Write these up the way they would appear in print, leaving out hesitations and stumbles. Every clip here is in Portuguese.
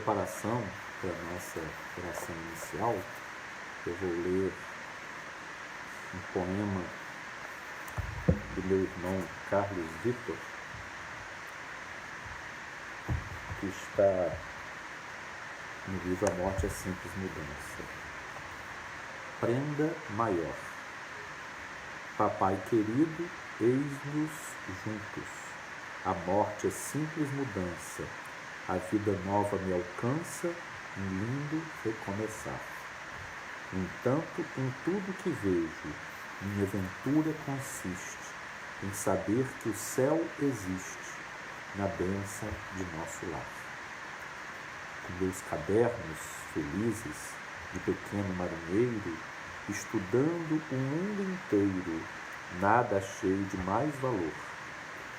preparação para a nossa oração inicial, eu vou ler um poema do meu irmão Carlos Vitor, que está no livro A Morte é Simples Mudança. Prenda maior. Papai querido, eis-nos juntos. A morte é simples mudança. A vida nova me alcança, um lindo recomeçar. No entanto, em tudo que vejo, minha aventura consiste em saber que o céu existe na bênção de nosso lar. Com meus cadernos felizes de pequeno marinheiro, estudando o mundo inteiro, nada achei de mais valor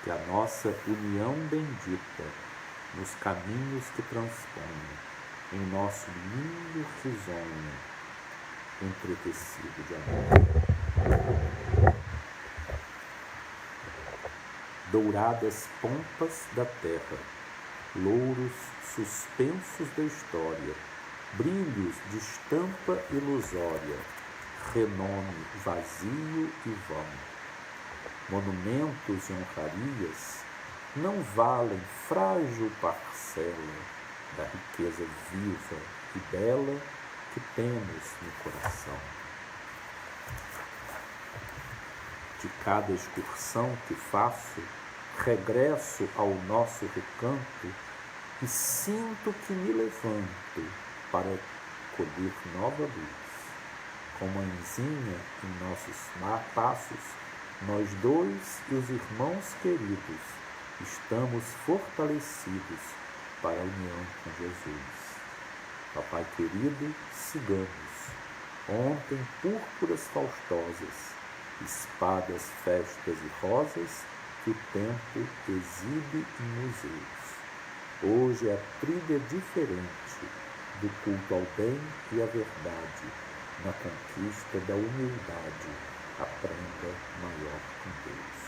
que a nossa união bendita nos caminhos que transpõe em nosso lindo risonho entretecido de amor. Douradas pompas da terra, louros suspensos da história, brilhos de estampa ilusória, renome vazio e vão. Monumentos e honrarias não valem frágil parcela da riqueza viva e bela que temos no coração. De cada excursão que faço, regresso ao nosso recanto e sinto que me levanto para colher nova luz. Com mãezinha em nossos passos, nós dois e os irmãos queridos estamos fortalecidos para a união com Jesus. Papai querido, sigamos. Ontem púrpuras faustosas, espadas, festas e rosas que o tempo exibe em museus. Hoje a trilha é diferente do culto ao bem e à verdade, na conquista da humildade, a prenda maior com Deus.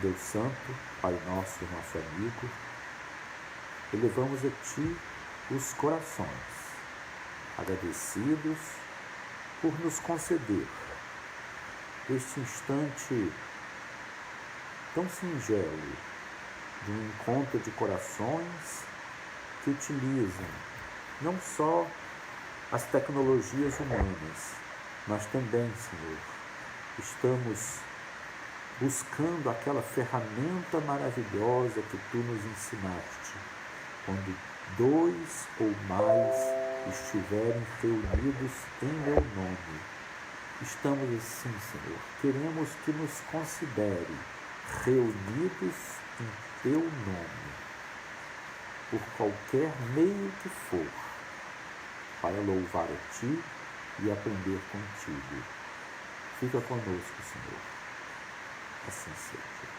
Deus Santo, Pai nosso e nosso amigo, elevamos a Ti os corações, agradecidos por nos conceder este instante tão singelo de um encontro de corações que utilizam não só as tecnologias humanas, mas também, Senhor, estamos buscando aquela ferramenta maravilhosa que Tu nos ensinaste, quando dois ou mais estiverem reunidos em Meu nome. Estamos assim, Senhor, queremos que nos considere reunidos em Teu nome, por qualquer meio que for, para louvar a Ti e aprender contigo. Fica conosco, Senhor. Assim seja.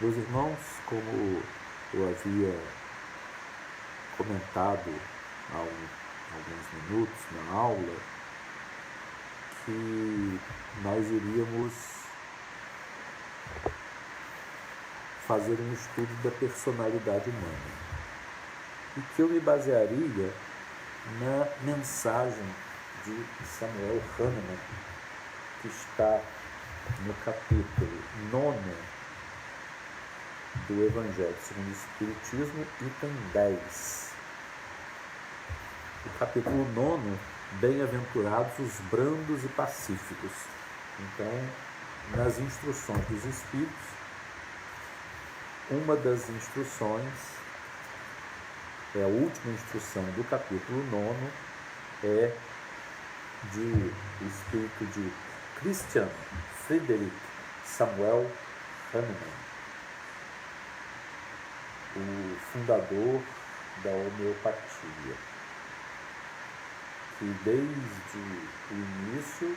Meus irmãos, como eu havia comentado há alguns minutos na aula, que nós iríamos fazer um estudo da personalidade humana e que eu me basearia na mensagem de Samuel Hahnemann, que está no capítulo 9 do Evangelho segundo o Espiritismo, item 10. O capítulo 9, bem-aventurados os brandos e pacíficos. Então, nas instruções dos Espíritos, uma das instruções, a última instrução do capítulo 9, é do espírito de Christian Friedrich Samuel Hahnemann, o fundador da homeopatia, que desde o início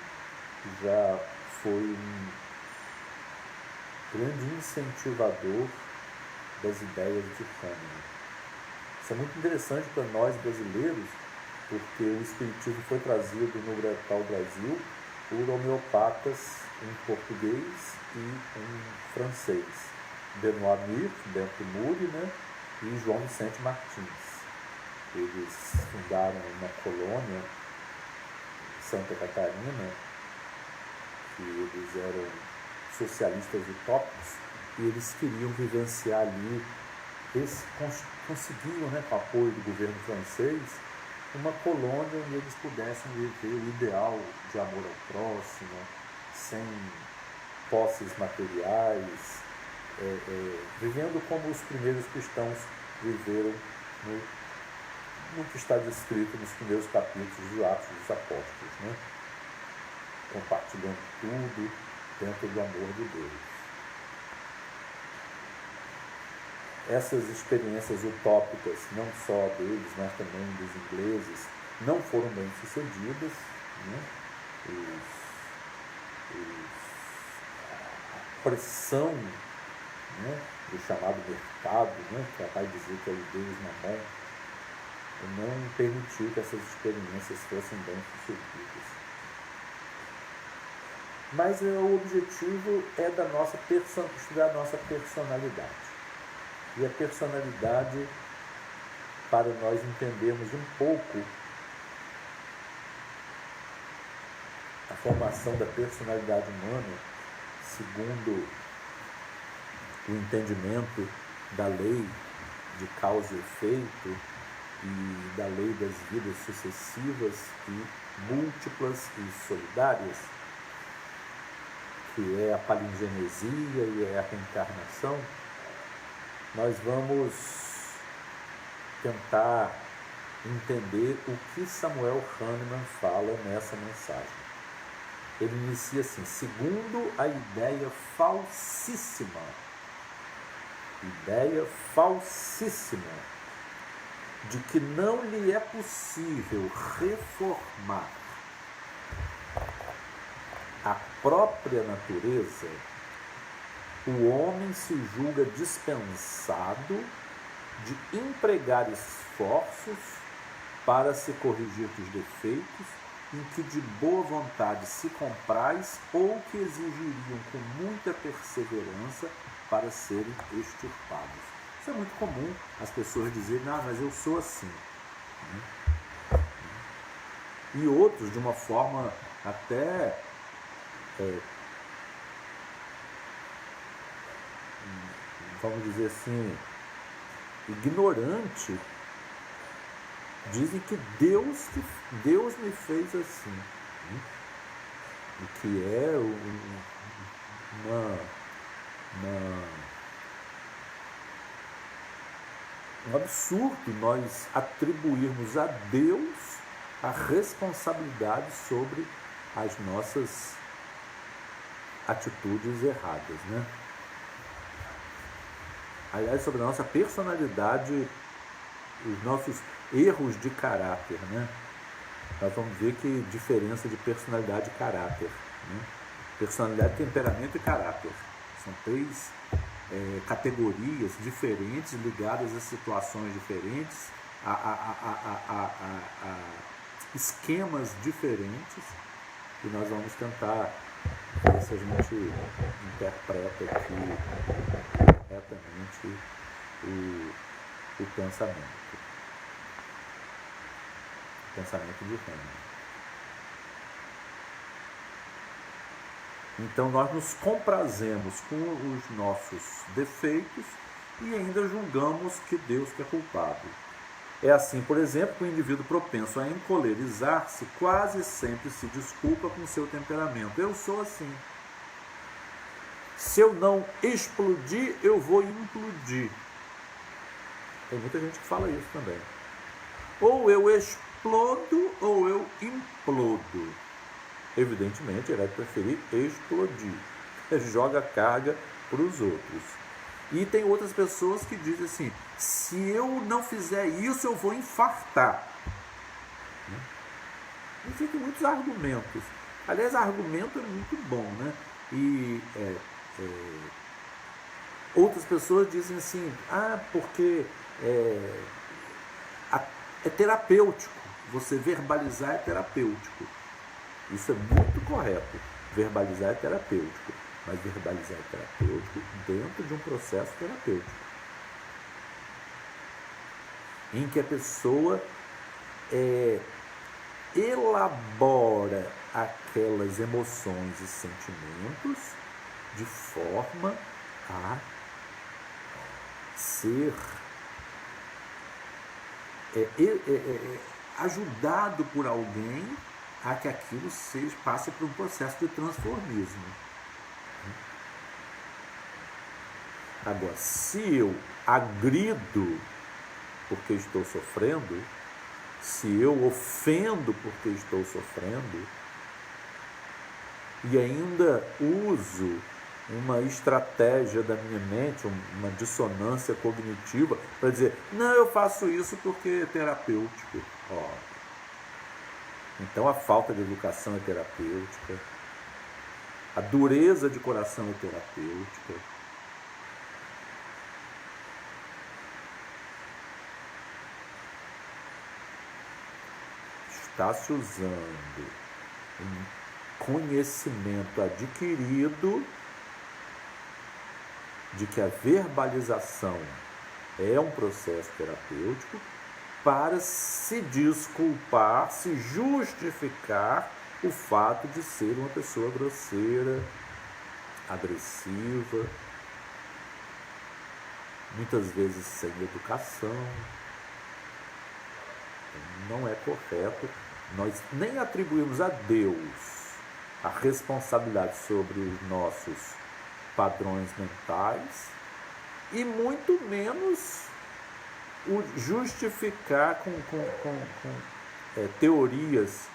já foi um grande incentivador das ideias de Hahnemann. Isso é muito interessante para nós brasileiros, porque o espiritismo foi trazido ao Brasil por homeopatas em português e em francês. Benoît Mir, Bento Muri, né? E João Vicente Martins. Eles fundaram uma colônia em Santa Catarina, que eles eram socialistas utópicos, e eles queriam vivenciar ali, eles conseguiam, né, com o apoio do governo francês, uma colônia onde eles pudessem viver o ideal de amor ao próximo, sem posses materiais, vivendo como os primeiros cristãos viveram no que está descrito nos primeiros capítulos dos Atos dos Apóstolos, né? Compartilhando tudo dentro do amor de Deus. Essas experiências utópicas, não só deles, mas também dos ingleses, não foram bem sucedidas, né? A pressão, né, do chamado mercado, né, que vai dizer que é o Deus Mamon, não permitiu que essas experiências fossem bem sucedidas. Mas o objetivo é estudar a nossa personalidade. E a personalidade, para nós entendermos um pouco a formação da personalidade humana, segundo o entendimento da lei de causa e efeito e da lei das vidas sucessivas e múltiplas e solidárias, que é a palingenesia e é a reencarnação, nós vamos tentar entender o que Samuel Hahnemann fala nessa mensagem. Ele inicia assim: segundo a ideia falsíssima de que não lhe é possível reformar a própria natureza, o homem se julga dispensado de empregar esforços para se corrigir dos defeitos em que de boa vontade se compraz ou que exigiriam com muita perseverança para serem extirpados. Isso é muito comum, as pessoas dizerem: não, mas eu sou assim. E outros, de uma forma até vamos dizer assim, ignorante, dizem que Deus me fez assim, o que é um absurdo nós atribuirmos a Deus a responsabilidade sobre as nossas atitudes erradas, né? Aliás, sobre a nossa personalidade, os nossos erros de caráter, né? Nós vamos ver que diferença de personalidade e caráter, né? Personalidade, temperamento e caráter são três categorias diferentes, ligadas a situações diferentes, a esquemas diferentes, e nós vamos tentar ver se a gente interpreta aqui corretamente o pensamento de Hahnemann. Então nós nos comprazemos com os nossos defeitos e ainda julgamos que Deus que é culpado. É assim, por exemplo, que o indivíduo propenso a encolerizar-se quase sempre se desculpa com seu temperamento. Eu sou assim. Se eu não explodir, eu vou implodir. Tem muita gente que fala isso também. Ou eu explodo ou eu implodo. Evidentemente, ele vai preferir explodir. Joga carga para os outros. E tem outras pessoas que dizem assim: se eu não fizer isso, eu vou infartar. Existem muitos argumentos. Aliás, argumento é muito bom, né? E outras pessoas dizem assim: porque é terapêutico. Você verbalizar é terapêutico. Isso é muito correto. Verbalizar é terapêutico. mas verbalizar é terapêutico dentro de um processo terapêutico, em que a pessoa elabora aquelas emoções e sentimentos de forma a ser ajudado por alguém a que aquilo passe por um processo de transformismo. Agora, se eu agrido porque estou sofrendo, se eu ofendo porque estou sofrendo, e ainda uso uma estratégia da minha mente, uma dissonância cognitiva, para dizer, não, eu faço isso porque é terapêutico. Então a falta de educação é terapêutica, a dureza de coração é terapêutica. Está se usando um conhecimento adquirido de que a verbalização é um processo terapêutico para se desculpar, se justificar o fato de ser uma pessoa grosseira, agressiva, muitas vezes sem educação. Não é correto. Nós nem atribuímos a Deus a responsabilidade sobre os nossos padrões mentais e muito menos o justificar com teorias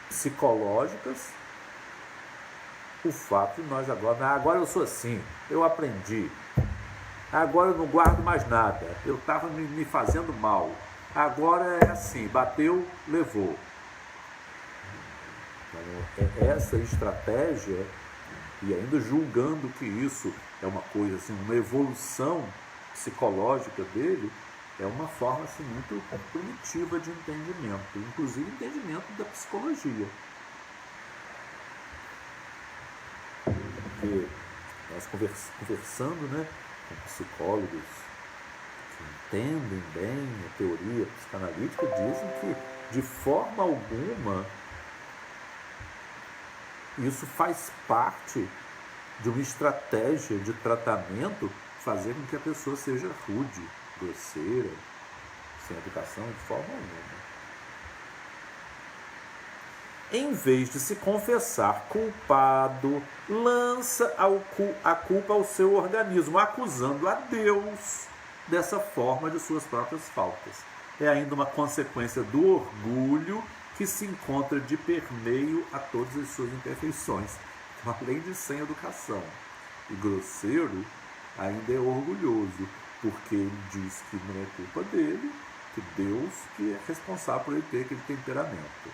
psicológicas o fato de nós agora eu sou assim, eu aprendi, agora eu não guardo mais nada, eu estava me fazendo mal, agora é assim, bateu, levou. Então, essa estratégia, e ainda julgando que isso é uma coisa assim, uma evolução psicológica dele, é uma forma assim, muito primitiva de entendimento, inclusive entendimento da psicologia. Porque nós conversando, né, com psicólogos que entendem bem a teoria psicanalítica, dizem que de forma alguma isso faz parte de uma estratégia de tratamento fazer com que a pessoa seja rude, grosseira, sem educação, de forma alguma. Em vez de se confessar culpado, lança a culpa ao seu organismo, acusando a Deus dessa forma de suas próprias faltas. É ainda uma consequência do orgulho que se encontra de permeio a todas as suas imperfeições. Então, além de sem educação e grosseiro, ainda é orgulhoso, porque ele diz que não é culpa dele, que Deus que é responsável por ele ter aquele temperamento.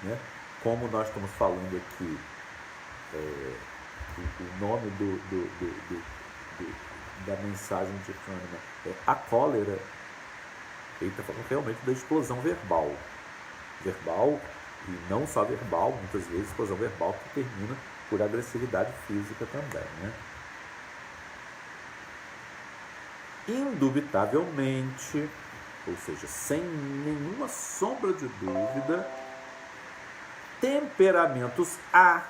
Né? Como nós estamos falando aqui, o nome da mensagem de Kahneman é a cólera. Ele está falando realmente da explosão verbal, e não só verbal, muitas vezes explosão verbal que termina por agressividade física também, né? Indubitavelmente, ou seja, sem nenhuma sombra de dúvida, temperamentos há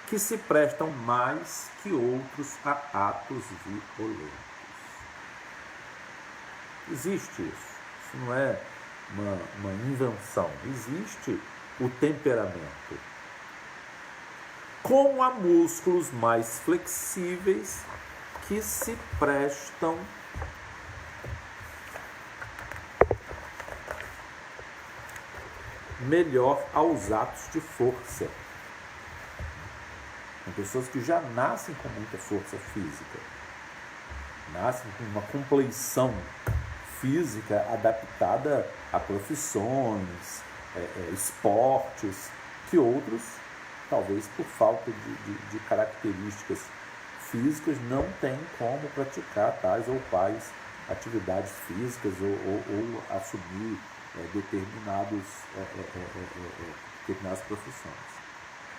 que se prestam mais que outros a atos violentos. Existe isso. Isso não é uma invenção. Existe o temperamento. Como há músculos mais flexíveis que se prestam melhor aos atos de força. São pessoas que já nascem com muita força física, nascem com uma compleição física adaptada a profissões, esportes, que outros, talvez por falta de características físicas, não têm como praticar tais ou quais atividades físicas ou assumir determinadas profissões.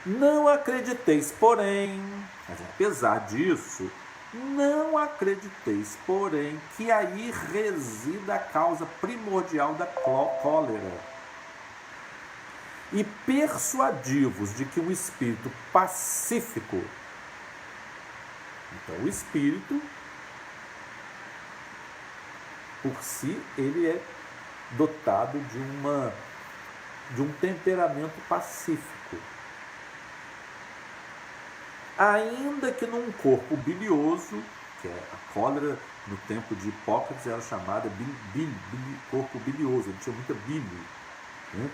Não acrediteis, porém, mas apesar disso, não acrediteis, porém, que aí resida a causa primordial da cólera. E persuadi-vos de que um espírito pacífico, então o espírito, por si, ele é dotado de um temperamento pacífico. Ainda que num corpo bilioso, que é a cólera no tempo de Hipócrates era chamada corpo bilioso, ele tinha muita bile, né?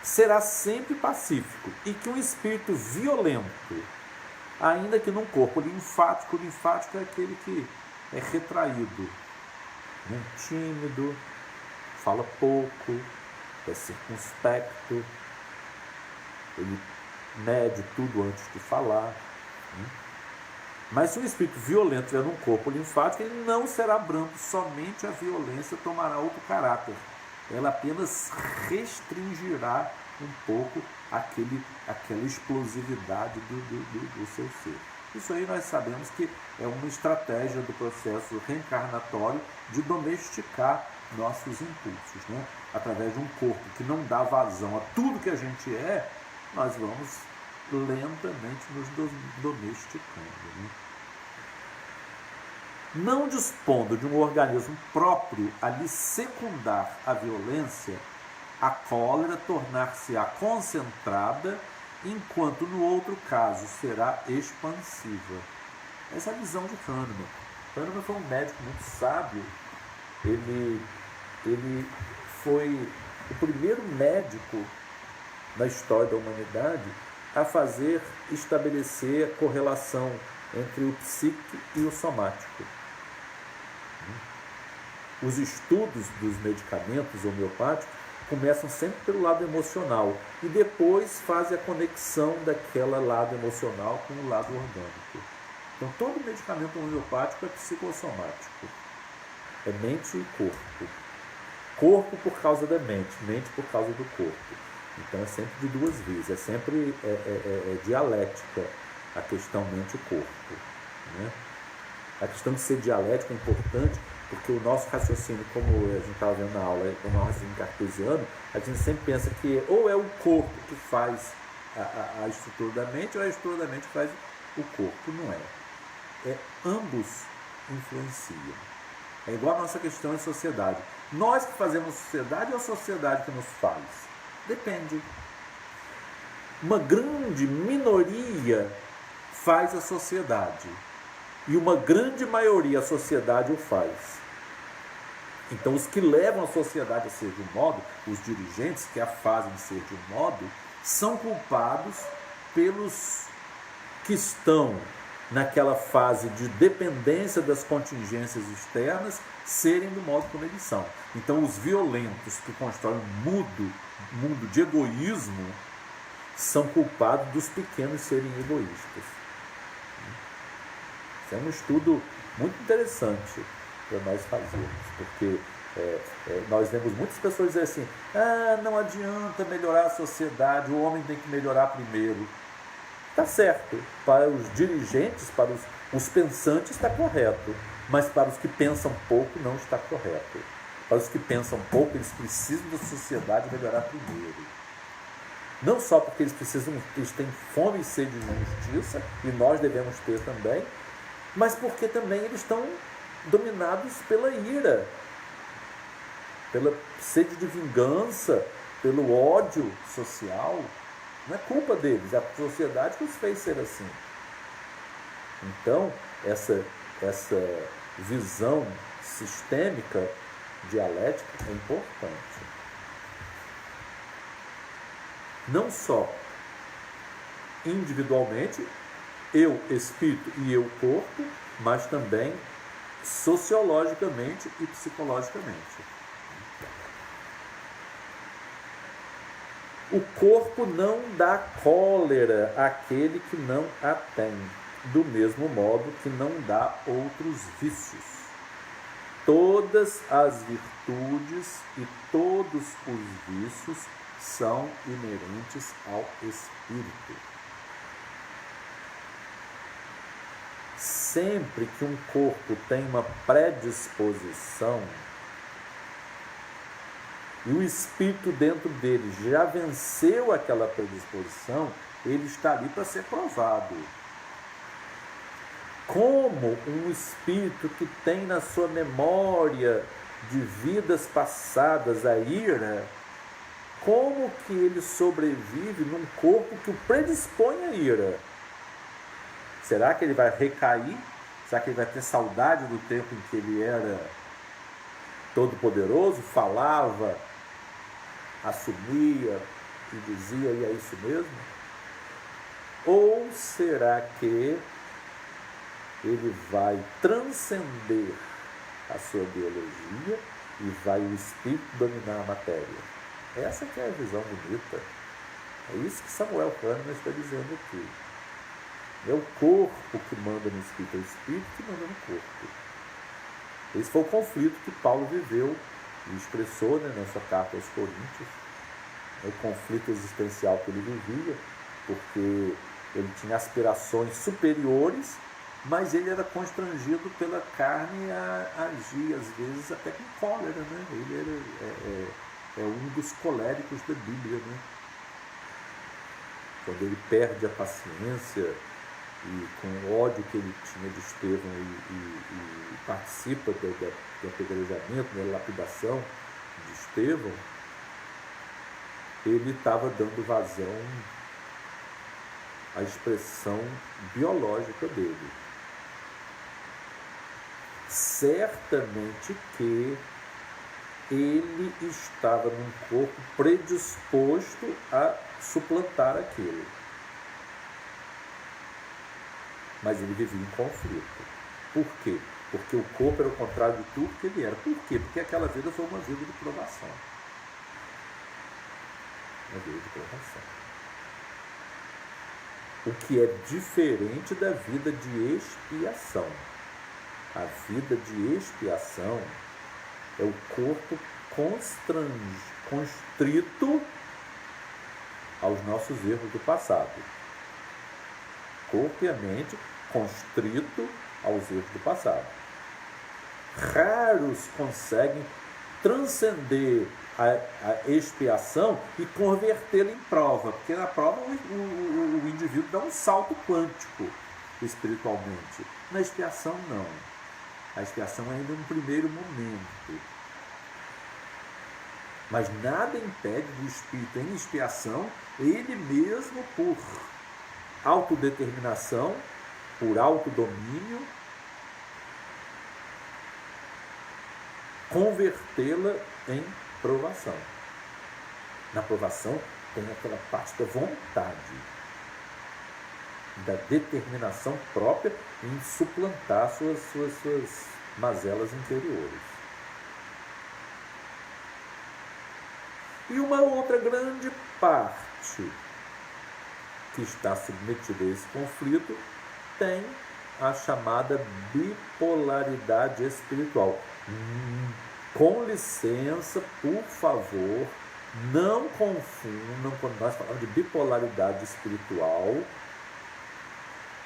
Será sempre pacífico, e que um espírito violento, ainda que num corpo linfático, o linfático é aquele que é retraído, né? Tímido, fala pouco, é circunspecto, ele mede tudo antes de falar, né? Mas se um espírito violento estiver num corpo linfático, ele não será brando, somente a violência tomará outro caráter. Ela apenas restringirá um pouco aquela explosividade do seu ser. Isso aí nós sabemos que é uma estratégia do processo reencarnatório de domesticar nossos impulsos, né? Através de um corpo que não dá vazão a tudo que a gente é, nós vamos lentamente nos domesticando, né? Não dispondo de um organismo próprio a lhe secundar a violência, a cólera tornar-se-á concentrada, enquanto no outro caso será expansiva. Essa é a visão de Hahnemann. Hahnemann foi um médico muito sábio. Ele foi o primeiro médico na história da humanidade a estabelecer a correlação entre o psíquico e o somático. Os estudos dos medicamentos homeopáticos começam sempre pelo lado emocional e depois fazem a conexão daquele lado emocional com o lado orgânico. Então todo medicamento homeopático é psicossomático. É mente e corpo. Corpo por causa da mente por causa do corpo. Então é sempre de duas vias, é sempre dialética a questão mente e corpo, né? A questão de ser dialética é importante porque o nosso raciocínio, como a gente estava vendo na aula, o nosso raciocínio cartesiano, a gente sempre pensa que ou é o corpo que faz a estrutura da mente ou é a estrutura da mente que faz o corpo. Não é. Ambos influenciam. É igual a nossa questão em sociedade. Nós que fazemos sociedade ou a sociedade que nos faz? Depende. Uma grande minoria faz a sociedade e uma grande maioria a sociedade o faz. Então os que levam a sociedade a ser de um modo, os dirigentes que a fazem ser de um modo, são culpados pelos que estão naquela fase de dependência das contingências externas serem do modo como eles são. Então os violentos que constroem um mundo de egoísmo são culpados dos pequenos serem egoístas. Isso é um estudo muito interessante para nós fazermos, porque nós vemos muitas pessoas dizer assim: não adianta melhorar a sociedade, o homem tem que melhorar primeiro. Está certo, para os dirigentes, para os pensantes está correto, mas para os que pensam pouco não está correto. Para os que pensam pouco, eles precisam da sociedade melhorar primeiro. Não só porque eles têm fome e sede de justiça, e nós devemos ter também, mas porque também eles estão dominados pela ira, pela sede de vingança, pelo ódio social. Não é culpa deles, é a sociedade que os fez ser assim. Então, essa visão sistêmica, dialética, é importante. Não só individualmente, eu espírito e eu corpo, mas também sociologicamente e psicologicamente. O corpo não dá cólera àquele que não a tem, do mesmo modo que não dá outros vícios. Todas as virtudes e todos os vícios são inerentes ao espírito. Sempre que um corpo tem uma predisposição e o espírito dentro dele já venceu aquela predisposição, ele está ali para ser provado. Como um espírito que tem na sua memória de vidas passadas a ira, como que ele sobrevive num corpo que o predispõe à ira? Será que ele vai recair? Será que ele vai ter saudade do tempo em que ele era todo-poderoso, falava, assumia e dizia, e é isso mesmo? Ou será que ele vai transcender a sua biologia e vai o espírito dominar a matéria? Essa que é a visão bonita. É isso que Samuel Hahnemann está dizendo aqui. É o corpo que manda no espírito, é o espírito que manda no corpo. Esse foi o conflito que Paulo viveu e expressou, na sua carta aos Coríntios. É o conflito existencial que ele vivia, porque ele tinha aspirações superiores, mas ele era constrangido pela carne a agir, às vezes, até com cólera. Ele é um dos coléricos da Bíblia. Quando ele perde a paciência e com o ódio que ele tinha de Estevão e participa do apedrejamento, da lapidação de Estevão, ele estava dando vazão à expressão biológica dele. Certamente que ele estava num corpo predisposto a suplantar aquilo. Mas ele vivia em conflito. Por quê? Porque o corpo era o contrário de tudo que ele era. Por quê? Porque aquela vida foi uma vida de provação. Uma vida de provação. O que é diferente da vida de expiação. A vida de expiação é o corpo constrito aos nossos erros do passado. Corpo e a mente constrito aos erros do passado. Raros conseguem transcender a expiação e convertê-la em prova, porque na prova o indivíduo dá um salto quântico espiritualmente. Na expiação, não. A expiação é ainda um primeiro momento. Mas nada impede do espírito em expiação, ele mesmo, por autodeterminação, por autodomínio, convertê-la em provação. Na provação tem aquela parte da vontade, da determinação própria em suplantar suas mazelas interiores. E uma outra grande parte que está submetida a esse conflito tem a chamada bipolaridade espiritual. Com licença, por favor, não confundam, quando nós falamos de bipolaridade espiritual,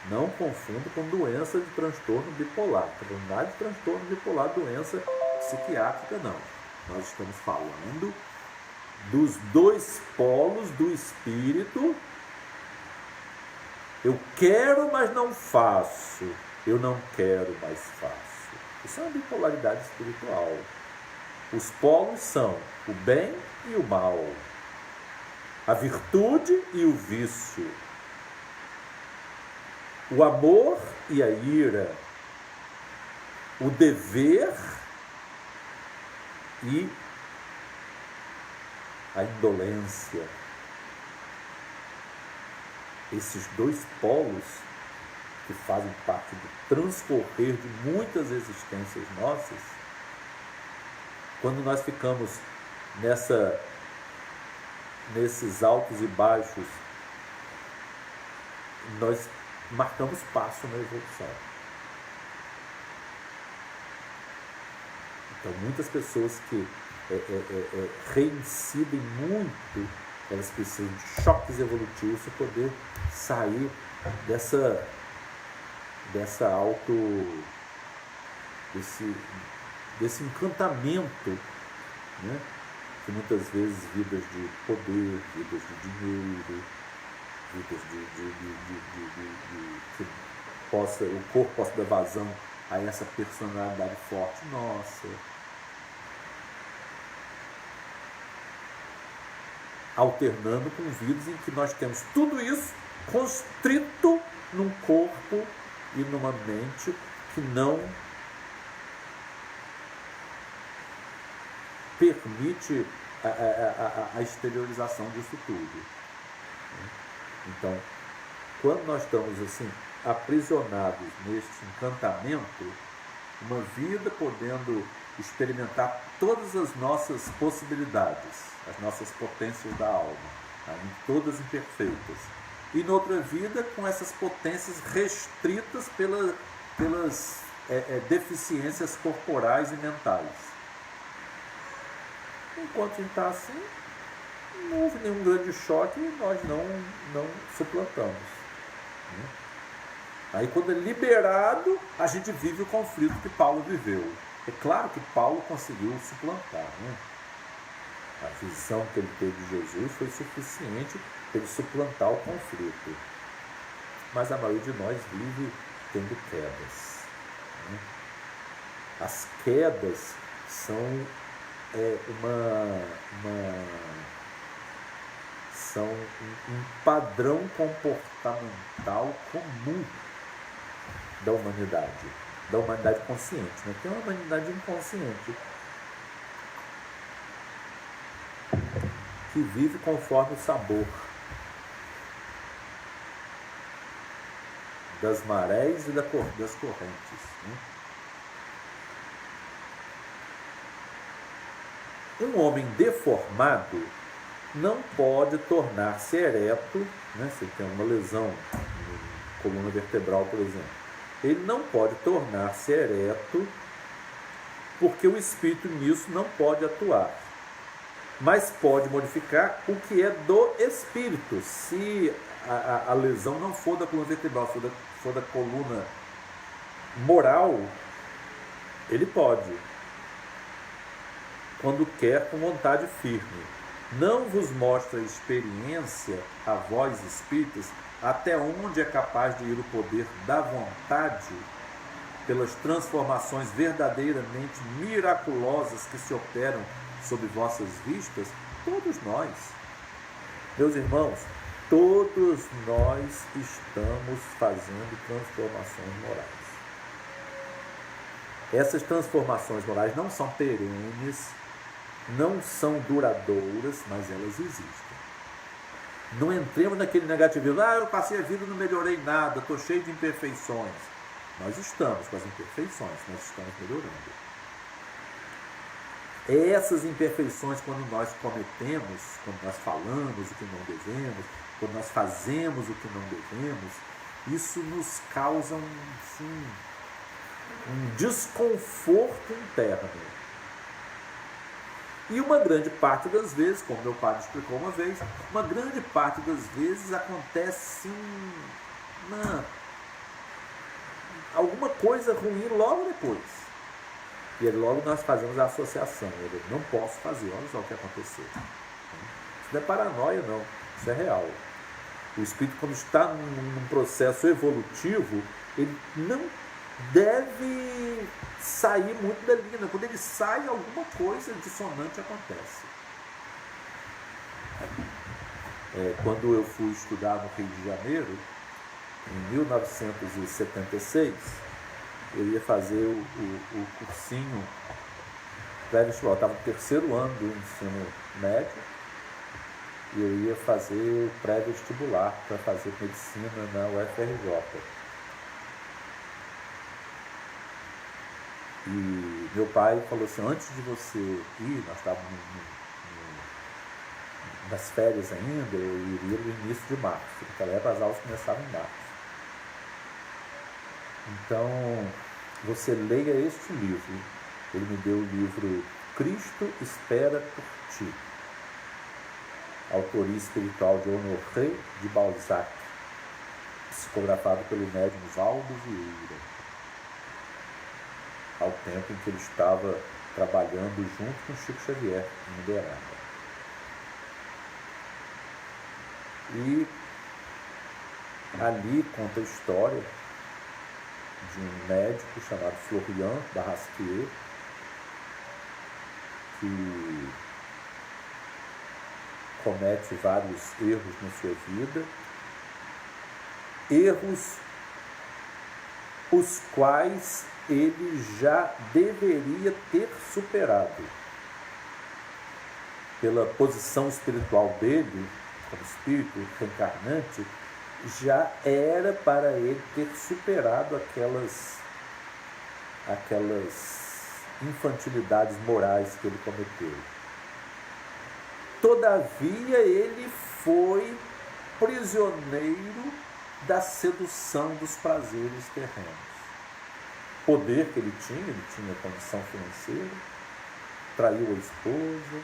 não confundam com doença de transtorno bipolar. Não é de transtorno bipolar, doença psiquiátrica, não. Nós estamos falando dos dois polos do espírito. Eu quero, mas não faço. Eu não quero, mas faço. Isso é uma bipolaridade espiritual. Os polos são o bem e o mal, a virtude e o vício, o amor e a ira, o dever e a indolência. Esses dois polos que fazem parte do transcorrer de muitas existências nossas, quando nós ficamos nesses altos e baixos, nós marcamos passo na evolução. Então, muitas pessoas que reincidem muito elas precisam de choques evolutivos para poder sair desse encantamento, né? Que muitas vezes vidas de poder, vidas de dinheiro, vidas que o corpo possa dar vazão a essa personalidade forte nossa. Alternando com vidas em que nós temos tudo isso constrito num corpo e numa mente que não permite a exteriorização disso tudo. Então, quando nós estamos assim aprisionados neste encantamento, uma vida podendo experimentar todas as nossas possibilidades, as nossas potências da alma, todas imperfeitas, e noutra vida com essas potências restritas pelas deficiências corporais e mentais. Enquanto a gente está assim, não houve nenhum grande choque e nós não suplantamos, né? Aí quando é liberado, a gente vive o conflito que Paulo viveu. É claro que Paulo conseguiu suplantar, né? A visão que ele teve de Jesus foi suficiente para ele suplantar o conflito. Mas a maioria de nós vive tendo quedas, né? As quedas são são um padrão comportamental comum da humanidade consciente, né? Tem uma humanidade inconsciente que vive conforme o sabor das marés e das correntes, né? Um homem deformado não pode tornar-se ereto, né? Se tem uma lesão na coluna vertebral, por exemplo, ele não pode tornar-se ereto porque o espírito nisso não pode atuar, mas pode modificar o que é do espírito. Se a lesão não for da coluna vertebral, for da coluna moral, ele pode, quando quer, com vontade firme. Não vos mostra a experiência, a vós espíritas, até onde é capaz de ir o poder da vontade, pelas transformações verdadeiramente miraculosas que se operam sob vossas vistas? Todos nós, meus irmãos, todos nós estamos fazendo transformações morais. Essas transformações morais não são perenes, não são duradouras, mas elas existem. Não entremos naquele negativismo: eu passei a vida e não melhorei nada, estou cheio de imperfeições. Nós estamos com as imperfeições, nós estamos melhorando. Essas imperfeições, quando nós cometemos, quando nós falamos o que não devemos, quando nós fazemos o que não devemos, isso nos causa um desconforto interno. E uma grande parte das vezes, como meu padre explicou uma vez, uma grande parte das vezes acontece alguma coisa ruim logo depois. E aí logo nós fazemos a associação. Eu não posso fazer, olha só o que aconteceu. Isso não é paranoia, não. Isso é real. O espírito, quando está num processo evolutivo, ele não deve sair muito da linha. Quando ele sai, alguma coisa dissonante acontece. Quando eu fui estudar no Rio de Janeiro, em 1976, eu ia fazer o cursinho pré-vestibular. Eu estava no terceiro ano do ensino médio e eu ia fazer o pré-vestibular para fazer medicina na UFRJ. E meu pai falou assim: antes de você ir, nós estávamos nas férias ainda, eu iria no início de março, naquela época as aulas começavam em março. Então, você leia este livro. Ele me deu o livro Cristo Espera por Ti. autoria espiritual de Honoré de Balzac, psicografado pelo médium Valdo Vieira, ao tempo em que ele estava trabalhando junto com Chico Xavier em Uberaba. E ali conta a história de um médico chamado Florian Barrasquier, que comete vários erros na sua vida, erros os quais ele já deveria ter superado. Pela posição espiritual dele, como espírito reencarnante, já era para ele ter superado aquelas infantilidades morais que ele cometeu. Todavia, ele foi prisioneiro da sedução dos prazeres terrenos. Poder que ele tinha condição financeira, traiu a esposa,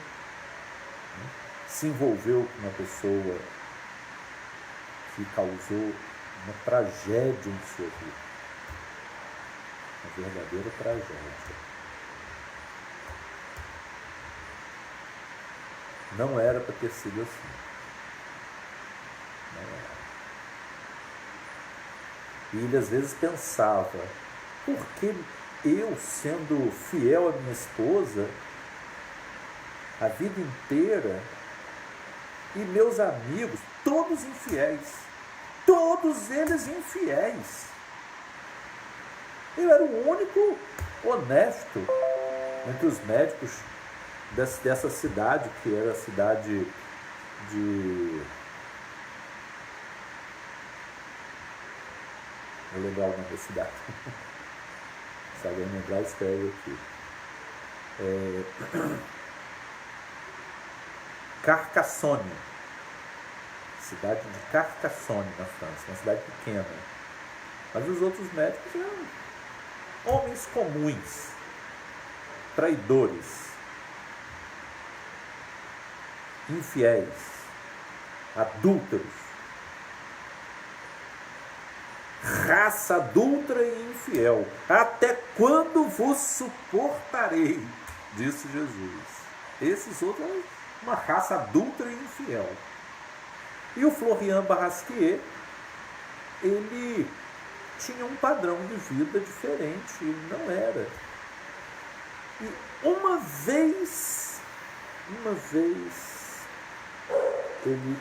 se envolveu com uma pessoa que causou uma tragédia em sua vida. Uma verdadeira tragédia. Não era para ter sido assim. Não era. E ele às vezes pensava, por que eu, sendo fiel à minha esposa a vida inteira, e meus amigos, todos infiéis, todos eles infiéis. Eu era o único honesto entre os médicos dessa cidade, que era a cidade de... Vou lembrar o nome da cidade. Se alguém lembrar, escreve aqui. Carcassonne. Cidade de Carcassonne, na França. Uma cidade pequena. Mas os outros médicos eram homens comuns, traidores, infiéis, adúlteros, raça adúltera e infiel. Até quando vos suportarei? Disse Jesus. Esses outros eram uma raça adúltera e infiel. E o Florian Barrasquier, ele tinha um padrão de vida diferente, ele não era. E uma vez, ele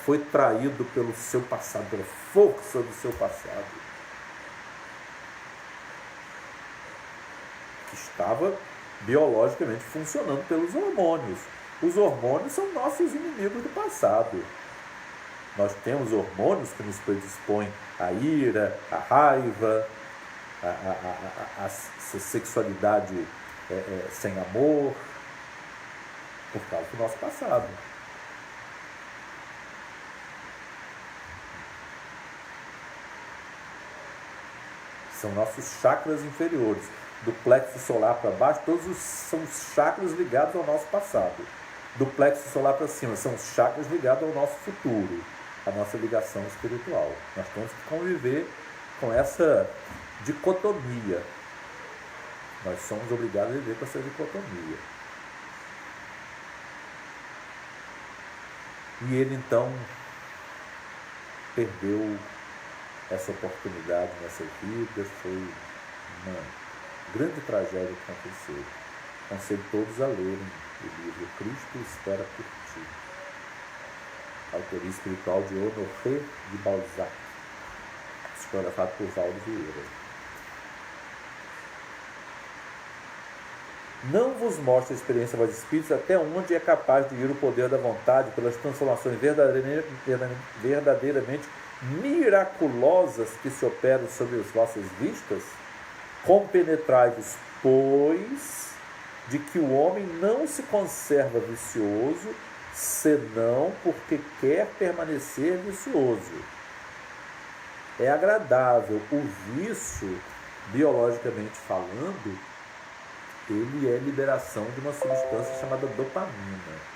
foi traído pelo seu passado, pela força do seu passado, que estava biologicamente funcionando pelos hormônios. Os hormônios são nossos inimigos do passado. Nós temos hormônios que nos predispõem à ira, à raiva, à sexualidade sem amor, por causa do nosso passado. São nossos chakras inferiores. Do plexo solar para baixo, são os chakras ligados ao nosso passado. Do plexo solar para cima, são os chakras ligados ao nosso futuro, a nossa ligação espiritual. Nós temos que conviver com essa dicotomia. Nós somos obrigados a viver com essa dicotomia. E ele então perdeu essa oportunidade nessa vida. Foi uma grande tragédia que aconteceu. Aconselho todos a lerem o livro Cristo Espera por Ti, autoria espiritual de Honoré de Balzac, psicografado por Valdo Vieira. Não vos mostra a experiência vós espíritos até onde é capaz de ir o poder da vontade pelas transformações verdadeiramente miraculosas que se operam sobre as vossas vistas? Compenetrai-vos, pois, de que o homem não se conserva vicioso, senão porque quer permanecer vicioso. É agradável o vício, biologicamente falando, ele é liberação de uma substância chamada dopamina.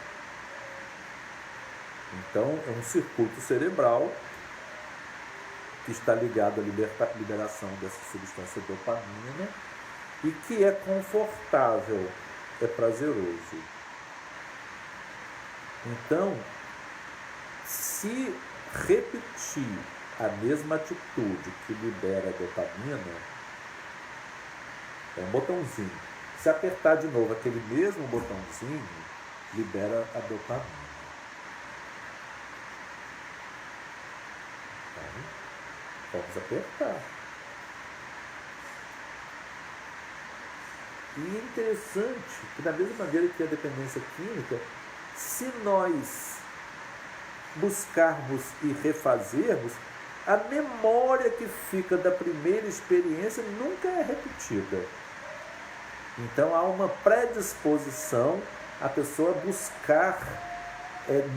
Então, é um circuito cerebral que está ligado à liberação dessa substância dopamina e que é confortável, é prazeroso. Então, se repetir a mesma atitude que libera a dopamina, é um botãozinho. Se apertar de novo aquele mesmo botãozinho, libera a dopamina. Então, vamos apertar. E é interessante que, da mesma maneira que a dependência química, se nós buscarmos e refazermos, a memória que fica da primeira experiência nunca é repetida. Então há uma predisposição a pessoa buscar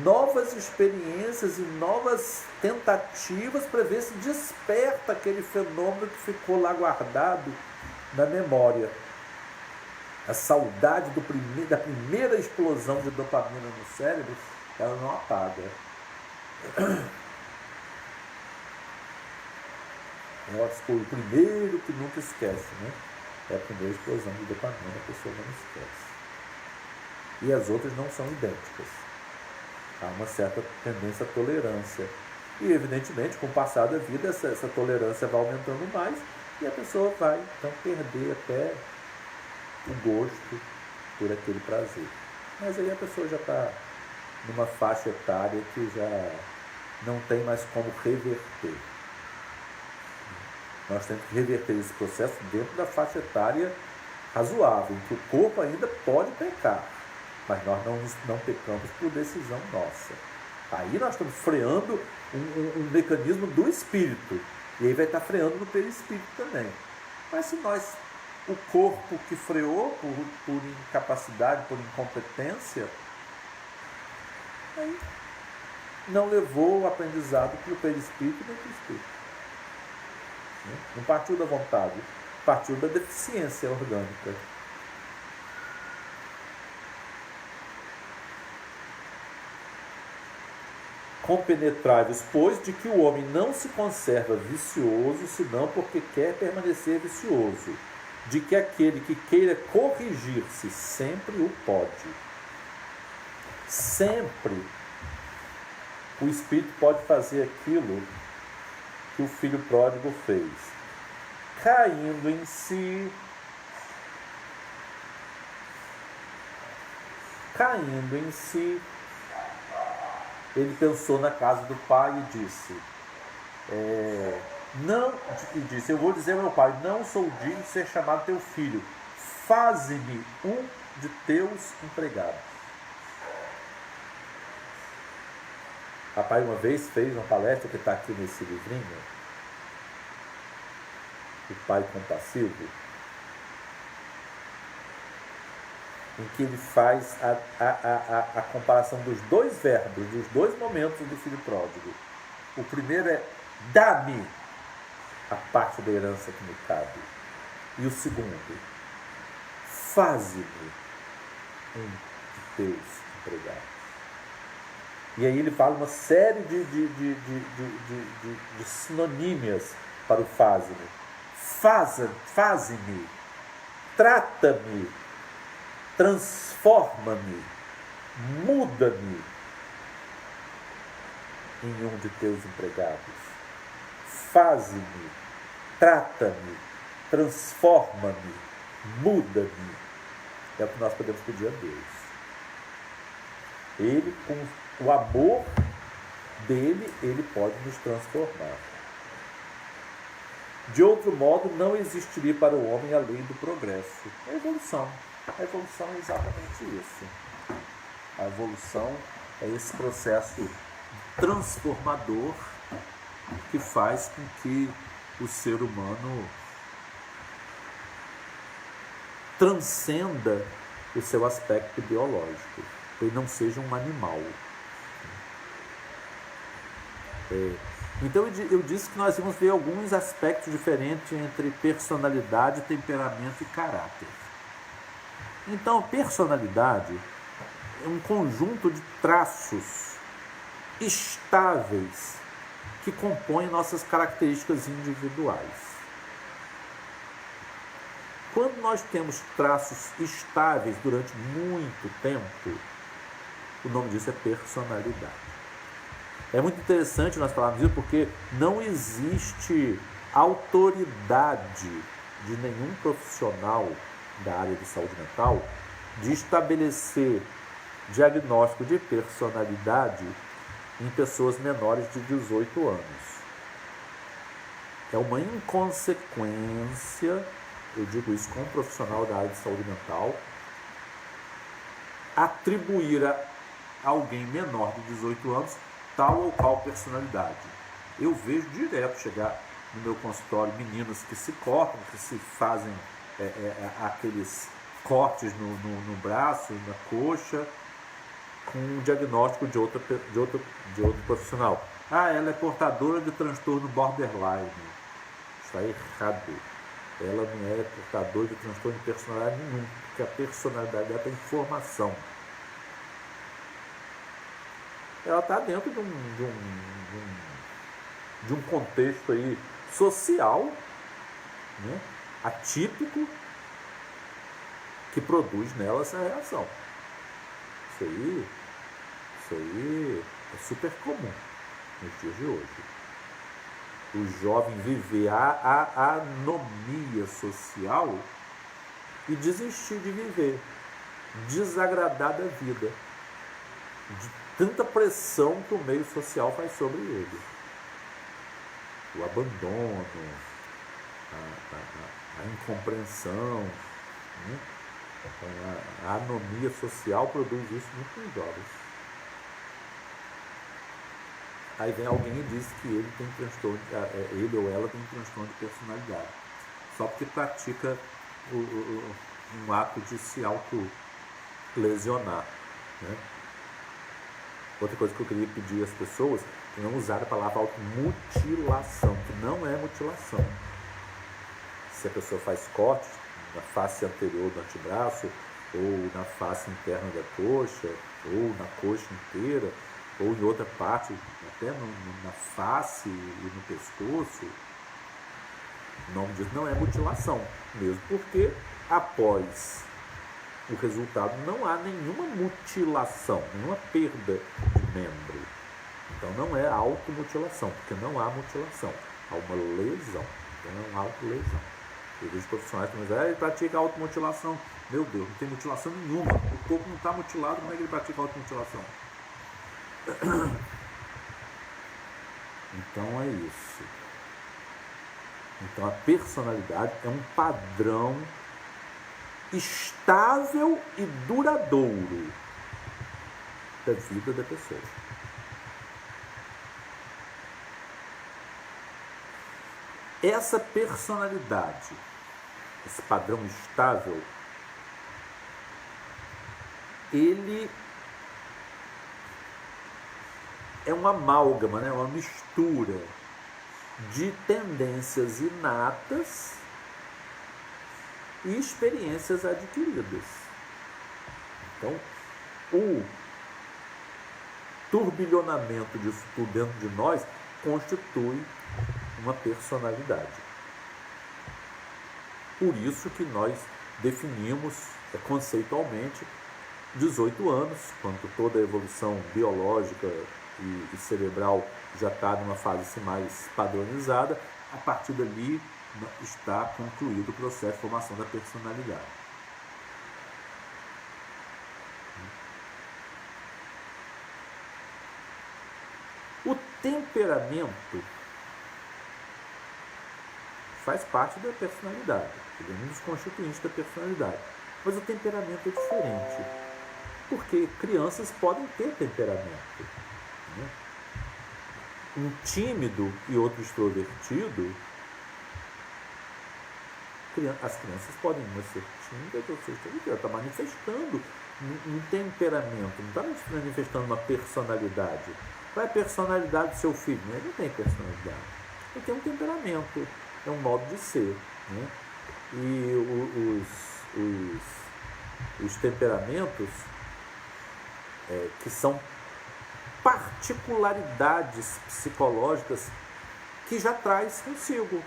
novas experiências e novas tentativas para ver se desperta aquele fenômeno que ficou lá guardado na memória. A saudade da primeira explosão de dopamina no cérebro, ela não apaga. O primeiro que nunca esquece, né? É a primeira explosão de dopamina, a pessoa não esquece. E as outras não são idênticas. Há uma certa tendência à tolerância. E, evidentemente, com o passar da vida, essa tolerância vai aumentando mais e a pessoa vai, então, perder até o gosto por aquele prazer. Mas aí a pessoa já está numa faixa etária que já não tem mais como reverter. Nós temos que reverter esse processo dentro da faixa etária razoável, em que o corpo ainda pode pecar, mas nós não pecamos por decisão nossa. Aí nós estamos freando um mecanismo do espírito, e aí vai estar freando no perispírito também. Mas se o corpo que freou por incapacidade, por incompetência, aí não levou o aprendizado para o perispírito nem para o espírito. Não partiu da vontade, partiu da deficiência orgânica. Compenetrai-vos, pois, de que o homem não se conserva vicioso, senão porque quer permanecer vicioso, de que aquele que queira corrigir-se sempre o pode. Sempre o espírito pode fazer aquilo que o filho pródigo fez, caindo em si, ele pensou na casa do pai e disse, eu vou dizer ao meu pai, não sou digno de ser chamado teu filho, faze-me um de teus empregados. Papai uma vez fez uma palestra que está aqui nesse livrinho, O Pai Compassivo, em que ele faz a comparação dos dois verbos, dos dois momentos do filho pródigo. O primeiro é, dá-me a parte da herança que me cabe. E o segundo, faze-me um de teus empregados. E aí ele fala uma série de sinonímias para o faze-me. Faze-me, trata-me, transforma-me, muda-me em um de teus empregados. Faze-me, trata-me, transforma-me, muda-me. É o que nós podemos pedir a Deus. Ele, com o amor dele, ele pode nos transformar. De outro modo, não existiria para o homem a lei do progresso. A evolução é exatamente isso. A evolução é esse processo transformador que faz com que o ser humano transcenda o seu aspecto biológico, ele não seja um animal. Então eu disse que nós vamos ver alguns aspectos diferentes entre personalidade, temperamento e caráter. Então, personalidade é um conjunto de traços estáveis que compõem nossas características individuais. Quando nós temos traços estáveis durante muito tempo, o nome disso é personalidade. É muito interessante nós falarmos isso porque não existe autoridade de nenhum profissional da área de saúde mental de estabelecer diagnóstico de personalidade em pessoas menores de 18 anos. É uma inconsequência, eu digo isso como profissional da área de saúde mental, atribuir a alguém menor de 18 anos tal ou qual personalidade. Eu vejo direto chegar no meu consultório meninas que se cortam, que se fazem aqueles cortes no braço, na coxa, com um diagnóstico de outro profissional. Ela é portadora de transtorno borderline. Está errado. Ela não é portadora de transtorno de personalidade nenhum, porque a personalidade dela tem informação. Ela está dentro de um contexto aí social, né, atípico, que produz nela essa reação. Isso aí é super comum nos dias de hoje. O jovem viver a anomia social e desistir de viver, desagradar da vida, de tanta pressão que o meio social faz sobre ele. O abandono, a incompreensão, né? A anomia social produz isso muito nos jovens. Aí vem alguém e diz que ele tem transtorno, ele ou ela tem transtorno de personalidade, só porque pratica um ato de se auto-lesionar, né? Outra coisa que eu queria pedir às pessoas é não usar a palavra automutilação, que não é mutilação. Se a pessoa faz corte na face anterior do antebraço, ou na face interna da coxa, ou na coxa inteira, ou em outra parte, até na face e no pescoço, o nome disso não é mutilação, mesmo porque após o resultado não há nenhuma mutilação, nenhuma perda de membro. Então não é automutilação, porque não há mutilação, há uma lesão, então é uma autolesão. Eu vejo profissionais que dizem, ele pratica automutilação. Meu Deus, não tem mutilação nenhuma, o corpo não está mutilado, como é que ele pratica automutilação? Então é isso. Então a personalidade é um padrão estável e duradouro da vida da pessoa. Essa personalidade, esse padrão estável, ele é uma amálgama, né? Uma mistura de tendências inatas e experiências adquiridas. Então, o turbilhonamento disso tudo dentro de nós constitui uma personalidade. Por isso que nós definimos conceitualmente 18 anos, quando toda a evolução biológica e cerebral já está numa fase mais padronizada, a partir dali está concluído o processo de formação da personalidade. O temperamento faz parte da personalidade, ele é um dos constituintes da personalidade. Mas o temperamento é diferente, porque crianças podem ter temperamento, né? Um tímido e outro extrovertido, as crianças podem ser tímidas ou ser extrovertidas, está manifestando um temperamento, não está manifestando uma personalidade. Qual é a personalidade do seu filho? Ele não tem personalidade, ele tem um temperamento, é um modo de ser, né? E os temperamentos que são particularidades psicológicas que já traz consigo.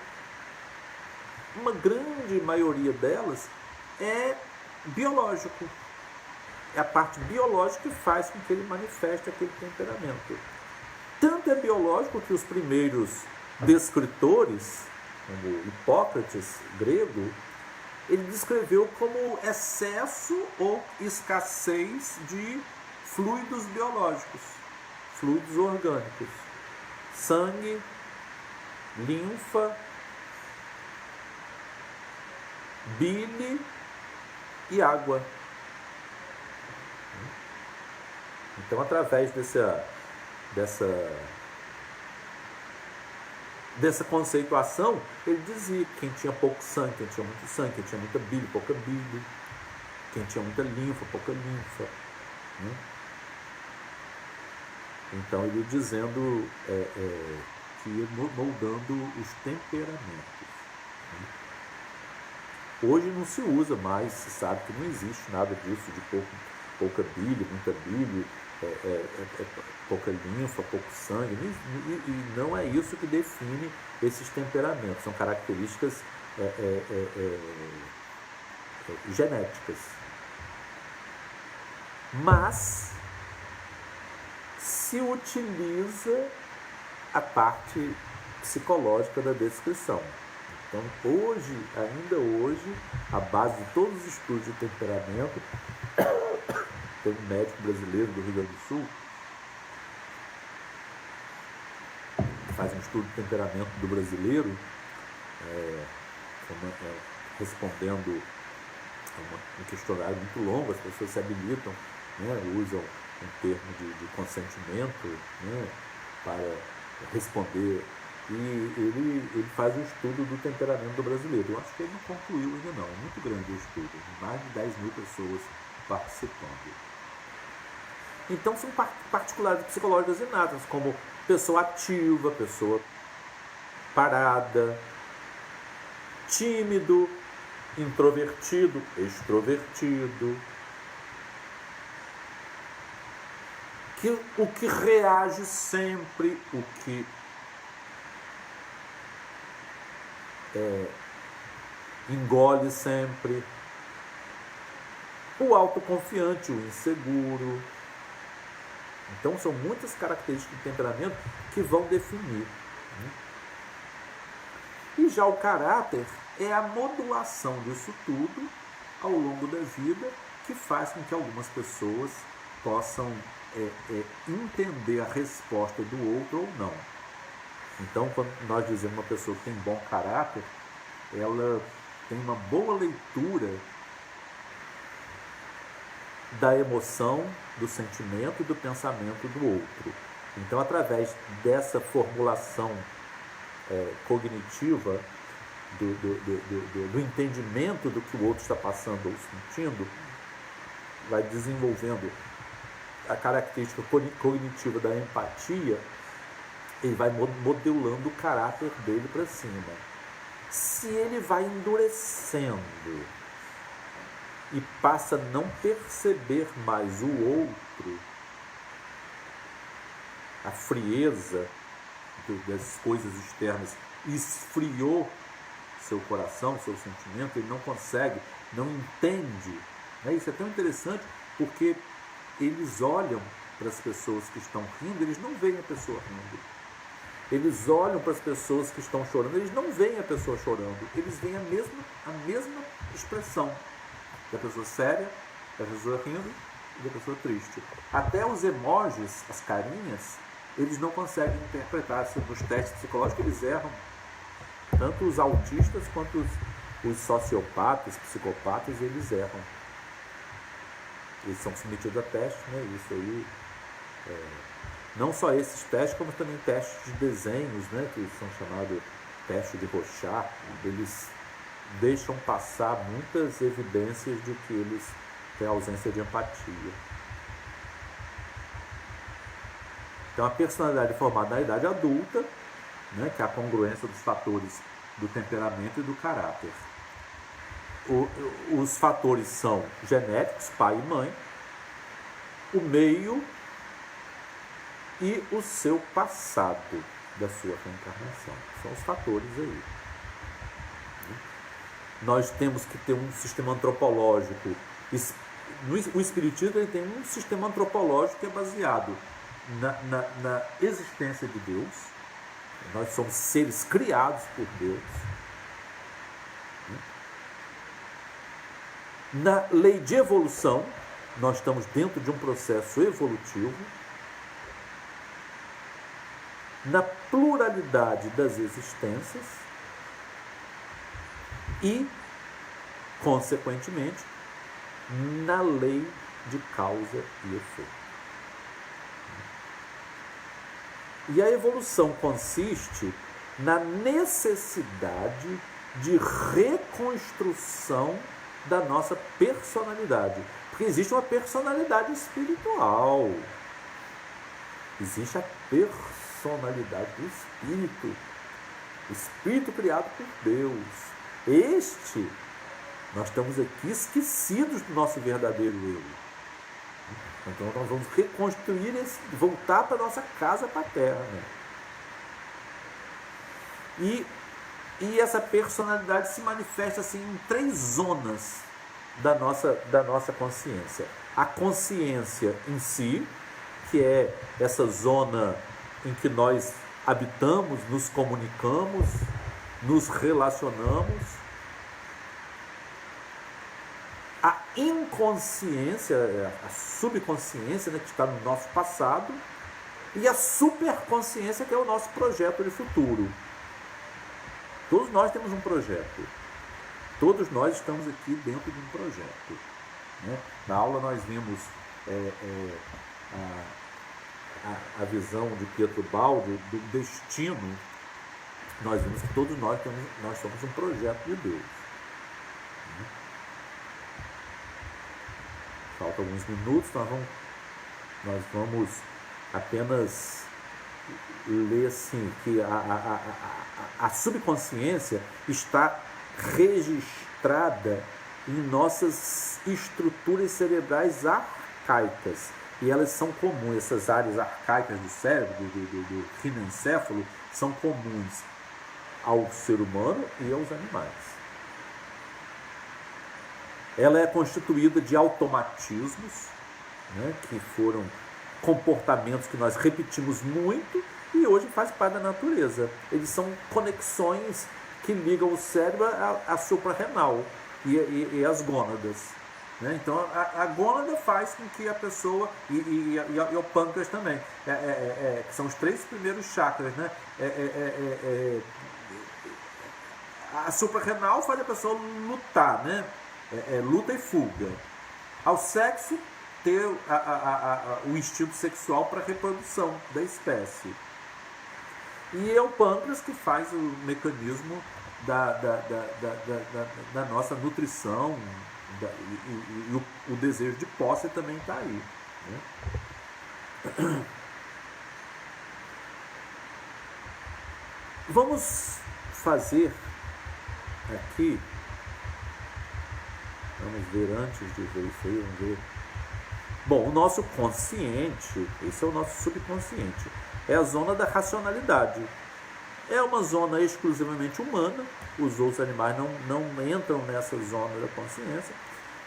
Uma grande maioria delas é biológico. É a parte biológica que faz com que ele manifeste aquele temperamento. Tanto é biológico que os primeiros descritores, como Hipócrates, grego, ele descreveu como excesso ou escassez de fluidos biológicos, fluidos orgânicos, sangue, linfa, bile e água. Então, através dessa conceituação, ele dizia que quem tinha pouco sangue, quem tinha muito sangue, quem tinha muita bile, pouca bile, quem tinha muita linfa, pouca linfa. Né? Então, ele dizendo que ia moldando os temperamentos. Né? Hoje não se usa mais, se sabe que não existe nada disso de pouca bile, muita bile, pouca linfa, pouco sangue, e não é isso que define esses temperamentos, são características genéticas. Mas se utiliza a parte psicológica da descrição. Então, ainda hoje, a base de todos os estudos de temperamento, tem um médico brasileiro do Rio Grande do Sul, que faz um estudo de temperamento do brasileiro, respondendo um questionário muito longo, as pessoas se habilitam, né, usam um termo de consentimento, né, para responder. E ele faz um estudo do temperamento do brasileiro. Eu acho que ele não concluiu ainda não, é muito grande o estudo, mais de 10 mil pessoas participando. Então são particularidades psicológicas inatas, como pessoa ativa, pessoa parada, tímido, introvertido, extrovertido, o que reage sempre, o que engole sempre, o autoconfiante, o inseguro. Então são muitas características de temperamento que vão definir. E já o caráter é a modulação disso tudo ao longo da vida, que faz com que algumas pessoas possam entender a resposta do outro ou não. Então, quando nós dizemos uma pessoa que tem bom caráter, ela tem uma boa leitura da emoção, do sentimento e do pensamento do outro. Então, através dessa formulação cognitiva, do entendimento do que o outro está passando ou sentindo, vai desenvolvendo a característica cognitiva da empatia, ele vai modelando o caráter dele para cima. Se ele vai endurecendo e passa a não perceber mais o outro, a frieza das coisas externas esfriou seu coração, seu sentimento, ele não consegue, não entende. Isso é tão interessante porque eles olham para as pessoas que estão rindo, eles não veem a pessoa rindo. Eles olham para as pessoas que estão chorando, eles não veem a pessoa chorando, eles veem a mesma expressão da pessoa séria, da pessoa rindo e da pessoa triste. Até os emojis, as carinhas, eles não conseguem interpretar. Nos testes psicológicos eles erram. Tanto os autistas quanto os sociopatas, psicopatas, eles erram. Eles são submetidos a testes, né? Isso aí, não só esses testes, como também testes de desenhos, né? Que são chamados testes de Rorschach. Eles deixam passar muitas evidências de que eles têm ausência de empatia. Então, a personalidade é formada na idade adulta, né, que é a congruência dos fatores do temperamento e do caráter. os fatores são genéticos, pai e mãe, o meio e o seu passado da sua reencarnação. São os fatores aí. Nós temos que ter um sistema antropológico. O Espiritismo ele tem um sistema antropológico que é baseado na existência de Deus. Nós somos seres criados por Deus. Na lei de evolução, nós estamos dentro de um processo evolutivo. Na pluralidade das existências e, consequentemente, na lei de causa e efeito. E a evolução consiste na necessidade de reconstrução da nossa personalidade. Porque existe uma personalidade espiritual. Existe a personalidade do espírito. O espírito criado por Deus. Nós estamos aqui esquecidos do nosso verdadeiro eu. Então nós vamos reconstruir, voltar para a nossa casa paterna. E essa personalidade se manifesta assim, em 3 zonas da nossa consciência. A consciência em si, que é essa zona em que nós habitamos, nos comunicamos, nos relacionamos. A inconsciência, a subconsciência, né, que está no nosso passado, e a superconsciência, que é o nosso projeto de futuro. Todos nós temos um projeto. Todos nós estamos aqui dentro de um projeto. Né? Na aula nós vimos a visão de Pietro Baldi do destino. Nós vimos que todos nós somos um projeto de Deus. Faltam alguns minutos, nós vamos apenas ler assim, que a subconsciência está registrada em nossas estruturas cerebrais arcaicas. E elas são comuns, essas áreas arcaicas do cérebro, do rinencéfalo, são comuns ao ser humano e aos animais. Ela é constituída de automatismos, né, que foram comportamentos que nós repetimos muito e hoje faz parte da natureza. Eles são conexões que ligam o cérebro à suprarrenal e às gônadas. Né? Então a gônada faz com que a pessoa, e o pâncreas também, que são os 3 primeiros chakras, né? A suprarrenal faz a pessoa lutar, né? Luta e fuga. Ao sexo, ter o instinto sexual para a reprodução da espécie. E é o pâncreas que faz o mecanismo da nossa nutrição, e o desejo de posse também está aí. Né? Vamos fazer aqui. Vamos ver antes de ver isso aí, vamos ver. Bom, o nosso consciente, esse é o nosso subconsciente, é a zona da racionalidade. É uma zona exclusivamente humana, os outros animais não entram nessa zona da consciência.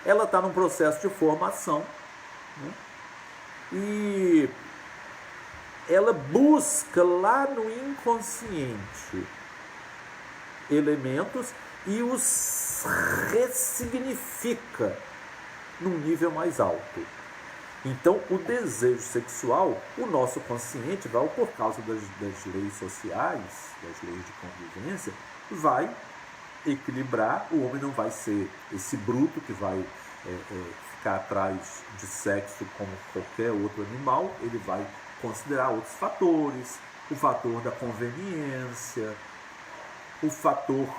Ela está num processo de formação, né? E ela busca lá no inconsciente elementos e os ressignifica num nível mais alto. Então, o desejo sexual, o nosso consciente, por causa das leis sociais, das leis de convivência, vai equilibrar. O homem não vai ser esse bruto que vai ficar atrás de sexo como qualquer outro animal. Ele vai considerar outros fatores, o fator da conveniência, o fator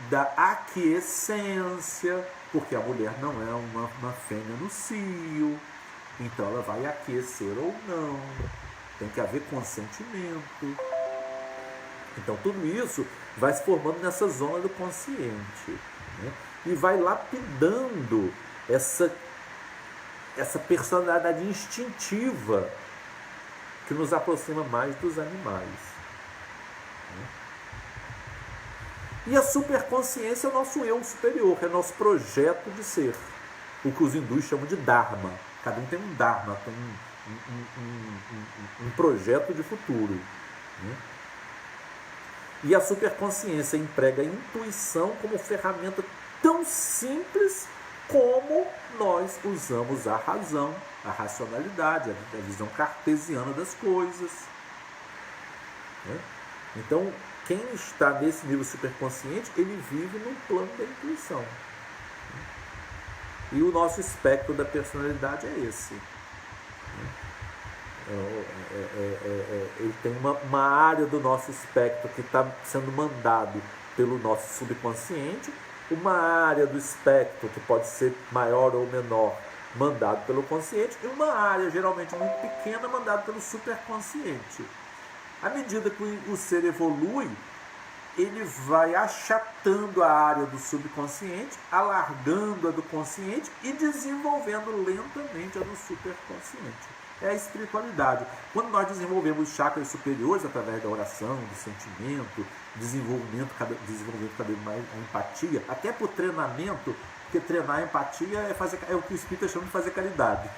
da aquiescência, porque a mulher não é uma fêmea no cio, então ela vai aquecer ou não, tem que haver consentimento. Então tudo isso vai se formando nessa zona do consciente, né? e vai lapidando essa personalidade instintiva que nos aproxima mais dos animais. E a superconsciência é o nosso eu superior, é o nosso projeto de ser, o que os hindus chamam de Dharma. Cada um tem um Dharma, tem um projeto de futuro. E a superconsciência emprega a intuição como ferramenta tão simples como nós usamos a razão, a racionalidade, a visão cartesiana das coisas. Então, quem está nesse nível superconsciente, ele vive no plano da intuição. E o nosso espectro da personalidade é esse. Ele tem uma área do nosso espectro que está sendo mandado pelo nosso subconsciente, uma área do espectro que pode ser maior ou menor, mandado pelo consciente, e uma área geralmente muito pequena, mandada pelo superconsciente. À medida que o ser evolui, ele vai achatando a área do subconsciente, alargando a do consciente e desenvolvendo lentamente a do superconsciente. É a espiritualidade. Quando nós desenvolvemos os chakras superiores através da oração, do sentimento, desenvolvimento cada vez mais a empatia, até por treinamento, porque treinar a empatia é o que o espírito chama de fazer caridade.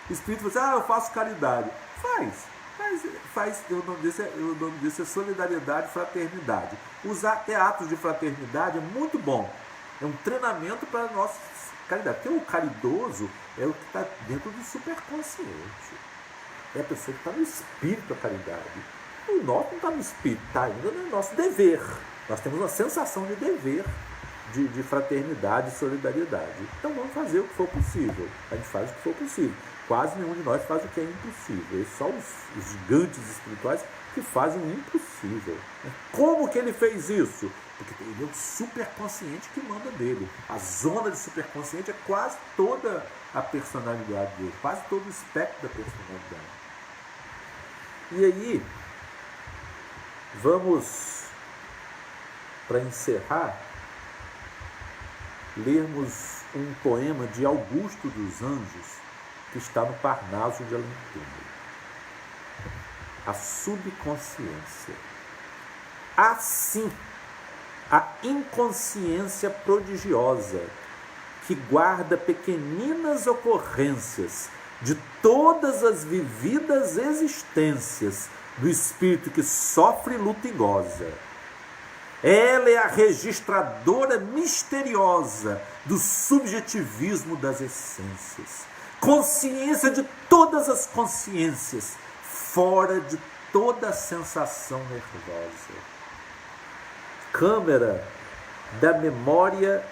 O espírito fala assim, eu faço caridade. Faz, o nome disso é solidariedade e fraternidade. Usar teatros de fraternidade é muito bom. É um treinamento para a nossa caridade. Porque o caridoso é o que está dentro do superconsciente. É a pessoa que está no espírito da caridade. O nosso não está no espírito, está ainda no nosso dever. Nós temos uma sensação de dever, de fraternidade e solidariedade. Então vamos fazer o que for possível. A gente faz o que for possível. Quase nenhum de nós faz o que é impossível. Só os gigantes espirituais que fazem o impossível. Como que ele fez isso? Porque ele é o superconsciente que manda dele. A zona de superconsciente é quase toda a personalidade dele, quase todo o espectro da personalidade. E aí, vamos, para encerrar, lermos um poema de Augusto dos Anjos, que está no Parnaso de Além Túmulo. A subconsciência. Assim, a inconsciência prodigiosa, que guarda pequeninas ocorrências de todas as vividas existências do espírito que sofre luta e goza. Ela é a registradora misteriosa do subjetivismo das essências. Consciência de todas as consciências, fora de toda sensação nervosa. Câmara da memória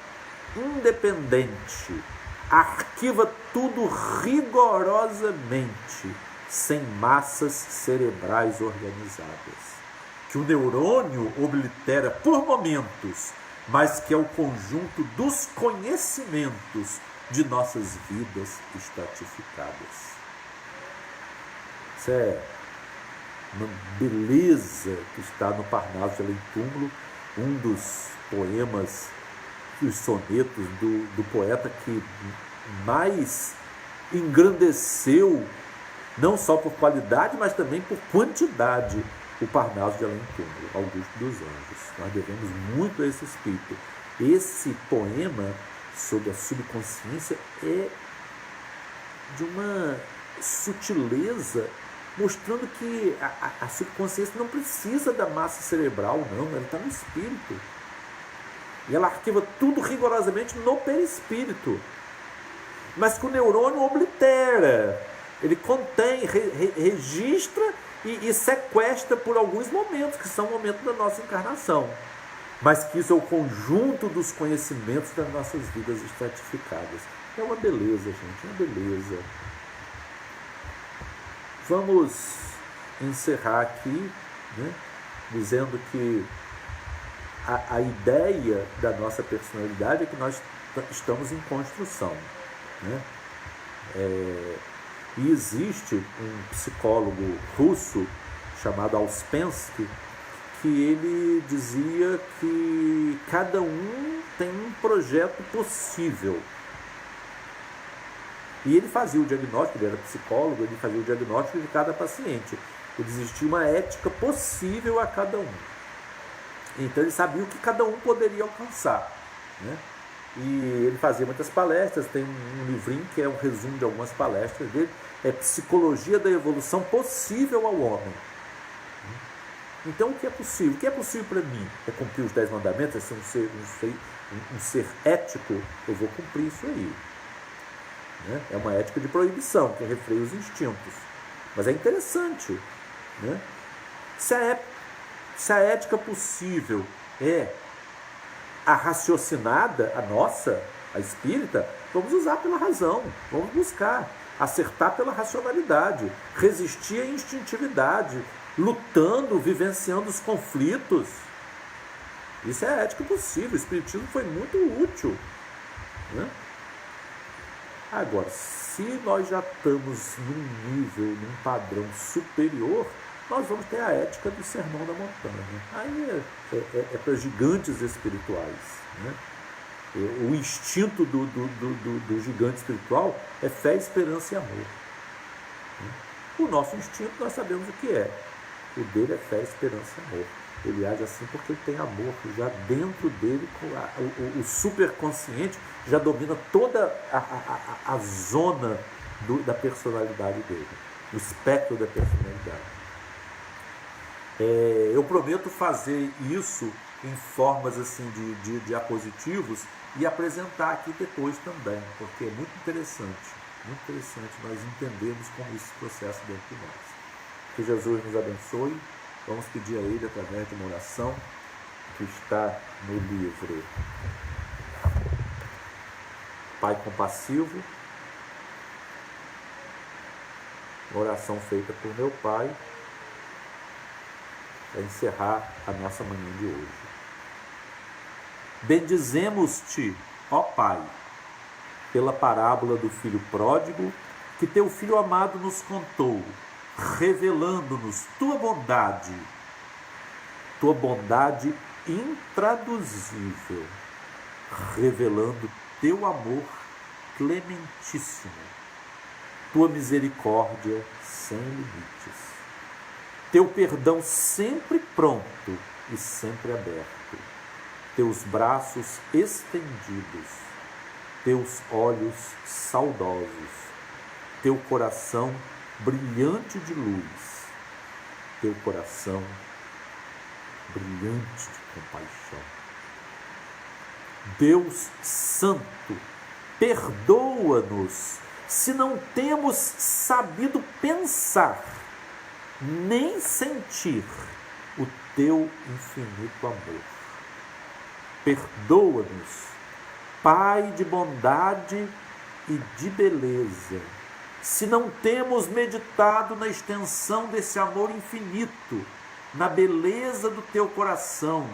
independente, arquiva tudo rigorosamente, sem massas cerebrais organizadas, que o neurônio oblitera por momentos, mas que é o conjunto dos conhecimentos de nossas vidas estratificadas. Isso é uma beleza que está no Parnaso de Além Túmulo, um dos poemas, os sonetos do poeta que mais engrandeceu, não só por qualidade, mas também por quantidade, o Parnaso de Além Túmulo, Augusto dos Anjos. Nós devemos muito a esse espírito. Esse poema sobre a subconsciência é de uma sutileza, mostrando que a subconsciência não precisa da massa cerebral, não, ela está no espírito. E ela arquiva tudo rigorosamente no perispírito. Mas que o neurônio oblitera, ele contém, registra e sequestra por alguns momentos, que são momentos da nossa encarnação. Mas que isso é o conjunto dos conhecimentos das nossas vidas estratificadas. É uma beleza, gente, uma beleza. Vamos encerrar aqui, né, dizendo que a ideia da nossa personalidade é que nós estamos em construção, né? E existe um psicólogo russo chamado Ouspensky, que ele dizia que cada um tem um projeto possível. E ele fazia o diagnóstico, ele era psicólogo, ele fazia o diagnóstico de cada paciente. Existia uma ética possível a cada um. Então ele sabia o que cada um poderia alcançar, né? E ele fazia muitas palestras, tem um livrinho que é um resumo de algumas palestras dele, é Psicologia da Evolução Possível ao Homem. Então o que é possível? O que é possível para mim? É cumprir os 10 mandamentos, é ser um ser ético, eu vou cumprir isso aí. Né? É uma ética de proibição, que refreia os instintos. Mas é interessante, né? Se a ética possível é a raciocinada, a nossa, a espírita, vamos usar pela razão, vamos buscar acertar pela racionalidade, resistir à instintividade, lutando, vivenciando os conflitos. Isso é a ética possível. O espiritismo foi muito útil, né? Agora, se nós já estamos num nível, num padrão superior, nós vamos ter a ética do Sermão da Montanha. Aí é para gigantes espirituais, né? O instinto do gigante espiritual é fé, esperança e amor. O nosso instinto nós sabemos o que é. O dele é fé, esperança e amor. Ele age assim porque ele tem amor. Já dentro dele, o superconsciente já domina toda a zona da personalidade dele, o espectro da personalidade. Eu prometo fazer isso em formas assim de diapositivos e apresentar aqui depois também, porque é muito interessante nós entendermos como esse processo dentro de nós. Que Jesus nos abençoe. Vamos pedir a Ele através de uma oração que está no livro Pai Compassivo, oração feita por meu pai, para encerrar a nossa manhã de hoje. Bendizemos-te, ó Pai, pela parábola do filho pródigo que teu filho amado nos contou, revelando-nos tua bondade intraduzível, revelando teu amor clementíssimo, tua misericórdia sem limites, teu perdão sempre pronto e sempre aberto, teus braços estendidos, teus olhos saudosos, teu coração brilhante de luz, teu coração brilhante de compaixão. Deus Santo, perdoa-nos se não temos sabido pensar nem sentir o teu infinito amor. Perdoa-nos, Pai de bondade e de beleza, se não temos meditado na extensão desse amor infinito, na beleza do teu coração,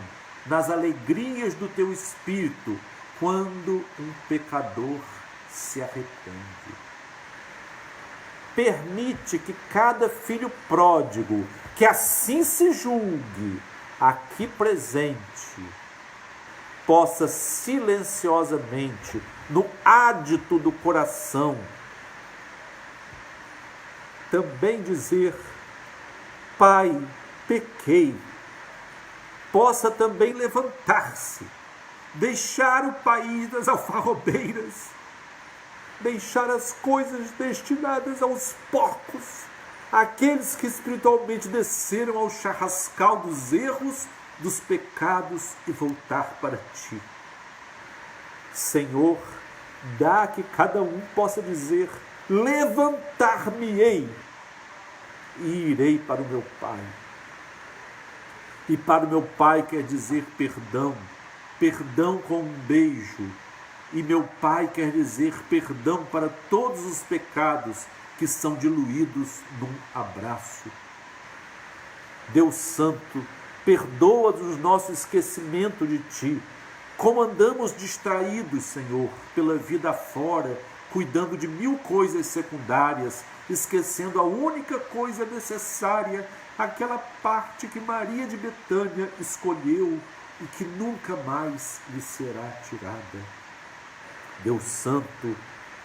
nas alegrias do teu espírito, quando um pecador se arrepende. Permite que cada filho pródigo, que assim se julgue, aqui presente, possa silenciosamente, no ádito do coração, também dizer: Pai, pequei. Possa também levantar-se, deixar o país das alfarrobeiras, deixar as coisas destinadas aos porcos, aqueles que espiritualmente desceram ao charrascal dos erros, dos pecados e voltar para ti. Senhor, dá que cada um possa dizer: levantar-me-ei e irei para o meu Pai. E para o meu Pai quer dizer perdão, perdão com um beijo. E meu Pai quer dizer perdão para todos os pecados que são diluídos num abraço. Deus Santo, perdoa-nos nosso esquecimento de Ti, como andamos distraídos, Senhor, pela vida afora, cuidando de 1000 coisas secundárias, esquecendo a única coisa necessária, aquela parte que Maria de Betânia escolheu, e que nunca mais lhe será tirada. Deus Santo,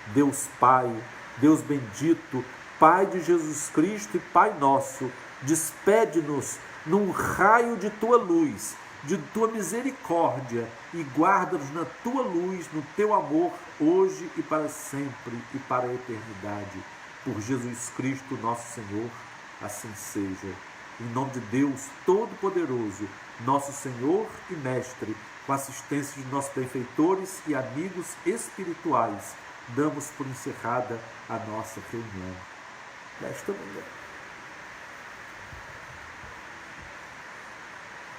Deus Pai, Deus bendito, Pai de Jesus Cristo e Pai nosso, despede-nos num raio de tua luz, de tua misericórdia, e guarda-nos na tua luz, no teu amor, hoje e para sempre e para a eternidade. Por Jesus Cristo, nosso Senhor, assim seja. Em nome de Deus Todo-Poderoso, nosso Senhor e Mestre, com assistência de nossos benfeitores e amigos espirituais, damos por encerrada a nossa reunião desta manhã.